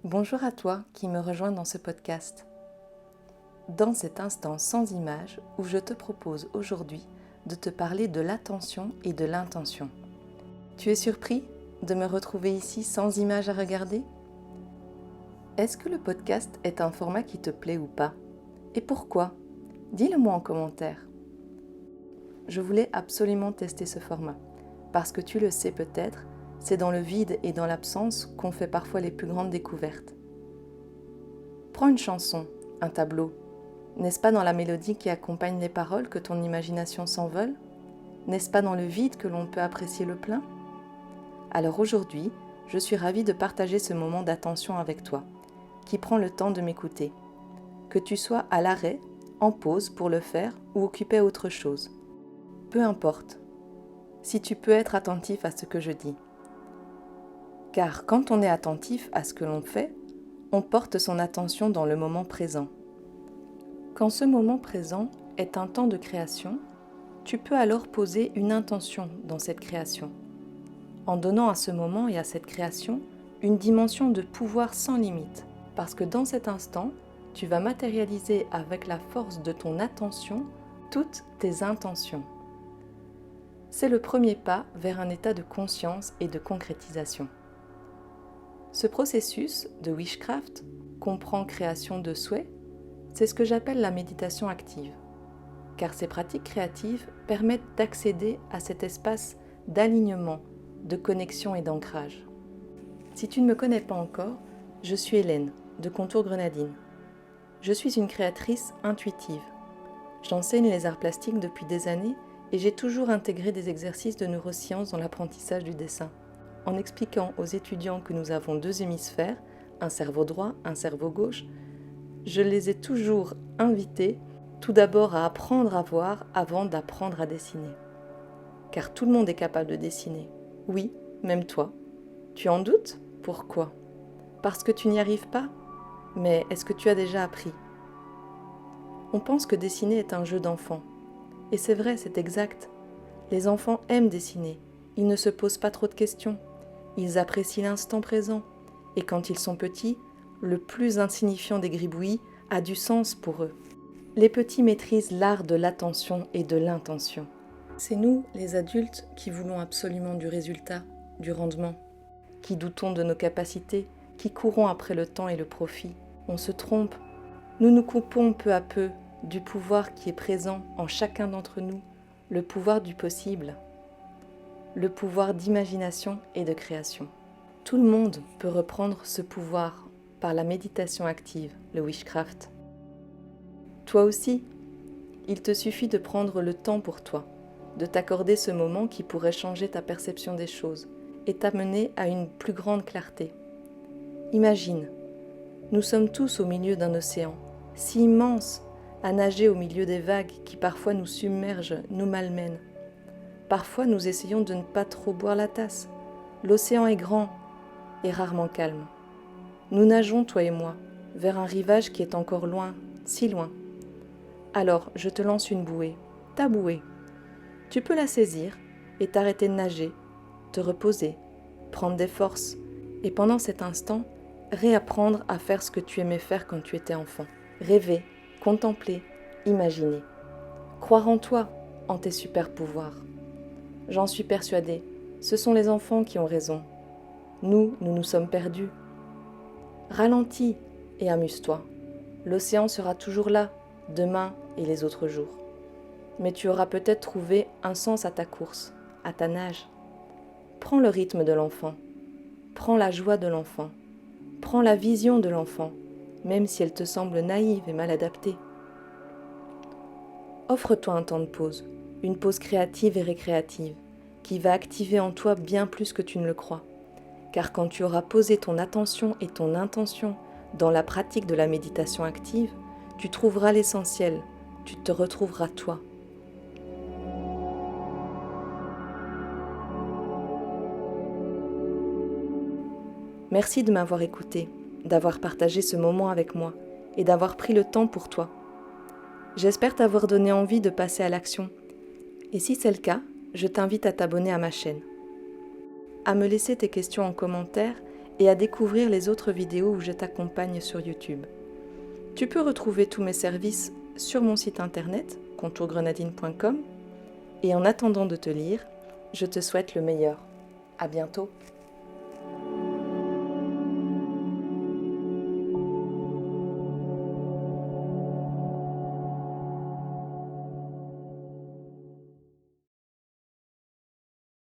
Bonjour à toi qui me rejoins dans ce podcast. Dans cet instant sans image où je te propose aujourd'hui de te parler de l'attention et de l'intention. Tu es surpris de me retrouver ici sans image à regarder ? Est-ce que le podcast est un format qui te plaît ou pas ? Et pourquoi ? Dis-le-moi en commentaire. Je voulais absolument tester ce format, parce que tu le sais peut-être, c'est dans le vide et dans l'absence qu'on fait parfois les plus grandes découvertes. Prends une chanson, un tableau. N'est-ce pas dans la mélodie qui accompagne les paroles que ton imagination s'envole ? N'est-ce pas dans le vide que l'on peut apprécier le plein ? Alors aujourd'hui, je suis ravie de partager ce moment d'attention avec toi, qui prend le temps de m'écouter. Que tu sois à l'arrêt, en pause pour le faire ou occupé à autre chose. Peu importe, si tu peux être attentif à ce que je dis. Car quand on est attentif à ce que l'on fait, on porte son attention dans le moment présent. Quand ce moment présent est un temps de création, tu peux alors poser une intention dans cette création, en donnant à ce moment et à cette création une dimension de pouvoir sans limite, parce que dans cet instant, tu vas matérialiser avec la force de ton attention toutes tes intentions. C'est le premier pas vers un état de conscience et de concrétisation. Ce processus de wishcraft comprend création de souhaits, c'est ce que j'appelle la méditation active, car ces pratiques créatives permettent d'accéder à cet espace d'alignement, de connexion et d'ancrage. Si tu ne me connais pas encore, je suis Hélène, de Contour Grenadine. Je suis une créatrice intuitive. J'enseigne les arts plastiques depuis des années et j'ai toujours intégré des exercices de neurosciences dans l'apprentissage du dessin, en expliquant aux étudiants que nous avons deux hémisphères, un cerveau droit, un cerveau gauche. Je les ai toujours invités tout d'abord à apprendre à voir avant d'apprendre à dessiner. Car tout le monde est capable de dessiner. Oui, même toi. Tu en doutes ? Pourquoi ? Parce que tu n'y arrives pas ? Mais est-ce que tu as déjà appris ? On pense que dessiner est un jeu d'enfant. Et c'est vrai, c'est exact. Les enfants aiment dessiner. Ils ne se posent pas trop de questions. Ils apprécient l'instant présent. Et quand ils sont petits, le plus insignifiant des gribouillis a du sens pour eux. Les petits maîtrisent l'art de l'attention et de l'intention. C'est nous, les adultes, qui voulons absolument du résultat, du rendement, qui doutons de nos capacités, qui courons après le temps et le profit. On se trompe. Nous nous coupons peu à peu du pouvoir qui est présent en chacun d'entre nous, le pouvoir du possible, le pouvoir d'imagination et de création. Tout le monde peut reprendre ce pouvoir par la méditation active, le wishcraft. Toi aussi, il te suffit de prendre le temps pour toi, de t'accorder ce moment qui pourrait changer ta perception des choses et t'amener à une plus grande clarté. Imagine, nous sommes tous au milieu d'un océan, si immense, à nager au milieu des vagues qui parfois nous submergent, nous malmènent. Parfois nous essayons de ne pas trop boire la tasse. L'océan est grand et rarement calme. Nous nageons, toi et moi, vers un rivage qui est encore loin, si loin. Alors, je te lance une bouée, ta bouée. Tu peux la saisir et t'arrêter de nager, te reposer, prendre des forces et pendant cet instant, réapprendre à faire ce que tu aimais faire quand tu étais enfant. Rêver, contempler, imaginer. Croire en toi, en tes super pouvoirs. J'en suis persuadée, ce sont les enfants qui ont raison. Nous nous sommes perdus. Ralentis et amuse-toi. L'océan sera toujours là, demain et les autres jours. Mais tu auras peut-être trouvé un sens à ta course, à ta nage. Prends le rythme de l'enfant. Prends la joie de l'enfant. Prends la vision de l'enfant, même si elle te semble naïve et mal adaptée. Offre-toi un temps de pause, une pause créative et récréative, qui va activer en toi bien plus que tu ne le crois. Car quand tu auras posé ton attention et ton intention dans la pratique de la méditation active, tu trouveras l'essentiel, tu te retrouveras toi. Merci de m'avoir écouté, d'avoir partagé ce moment avec moi et d'avoir pris le temps pour toi. J'espère t'avoir donné envie de passer à l'action. Et si c'est le cas, je t'invite à t'abonner à ma chaîne, à me laisser tes questions en commentaire et à découvrir les autres vidéos où je t'accompagne sur YouTube. Tu peux retrouver tous mes services sur mon site internet contourgrenadine.com et en attendant de te lire, je te souhaite le meilleur. À bientôt.